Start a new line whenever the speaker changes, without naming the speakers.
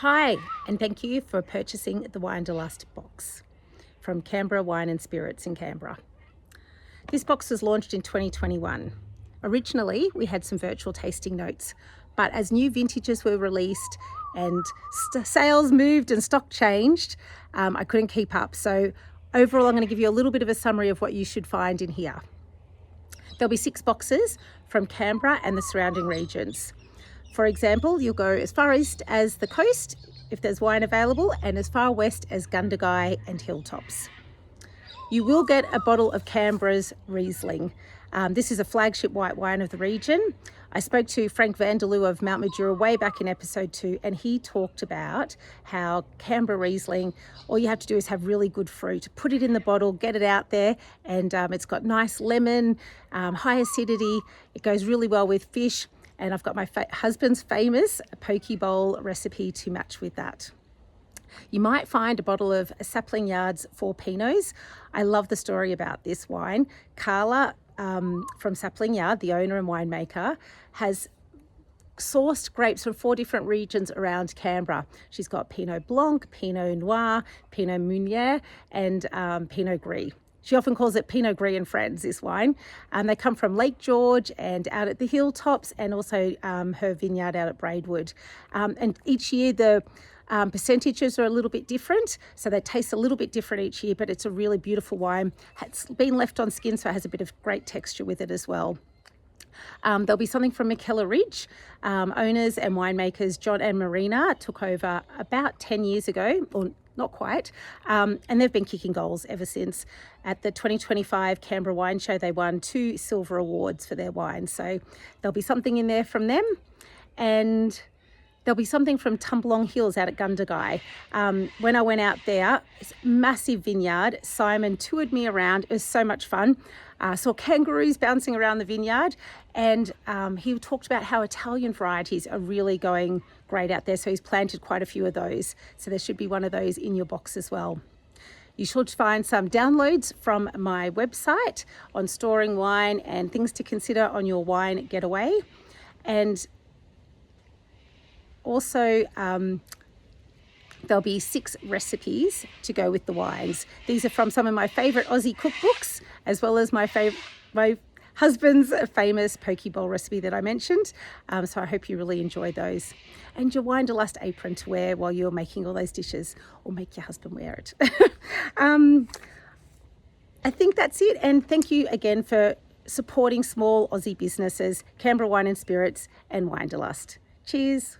Hi, and thank you for purchasing the Winederlust box from Canberra Wine Spirits in Canberra. This box was launched in 2021. Originally, we had some virtual tasting notes, but as new vintages were released and sales moved and stock changed, I couldn't keep up. So overall, I'm going to give you a little bit of a summary of what you should find in here. There'll be 6 boxes from Canberra and the surrounding regions. For example, you'll go as far east as the coast, if there's wine available, and as far west as Gundagai and Hilltops. You will get a bottle of Canberra's Riesling. This is a flagship white wine of the region. I spoke to Frank Vanderloo of Mount Majura way back in episode 2, and he talked about how Canberra Riesling, all you have to do is have really good fruit. Put it in the bottle, get it out there, and it's got nice lemon, high acidity. It goes really well with fish. And I've got my husband's famous poke bowl recipe to match with that. You might find a bottle of Sapling Yard's 4 Pinots. I love the story about this wine. Carla from Sapling Yard, the owner and winemaker, has sourced grapes from 4 different regions around Canberra. She's got Pinot Blanc, Pinot Noir, Pinot Meunier, and Pinot Gris. She often calls it Pinot Gris and Friends, this wine. They come from Lake George and out at the Hilltops, and also her vineyard out at Braidwood. And each year the percentages are a little bit different, so they taste a little bit different each year, but it's a really beautiful wine. It's been left on skin, so it has a bit of great texture with it as well. There'll be something from McKellar Ridge. Owners and winemakers John and Marina took over about 10 years ago, or not quite, and they've been kicking goals ever since. At the 2025 Canberra Wine Show, they won 2 silver awards for their wine, so there'll be something in there from them. And there'll be something from Tumblong Hills out at Gundagai. When I went out there, it's a massive vineyard. Simon toured me around. It was so much fun. Saw kangaroos bouncing around the vineyard, and he talked about how Italian varieties are really going great out there. So he's planted quite a few of those. So there should be one of those in your box as well. You should find some downloads from my website on storing wine and things to consider on your wine getaway. And also, there'll be 6 recipes to go with the wines. These are from some of my favourite Aussie cookbooks, as well as my husband's famous poke bowl recipe that I mentioned. So I hope you really enjoy those. And your Winederlust apron to wear while you're making all those dishes, or make your husband wear it. I think that's it. And thank you again for supporting small Aussie businesses, Canberra Wine and Spirits and Winederlust. Cheers.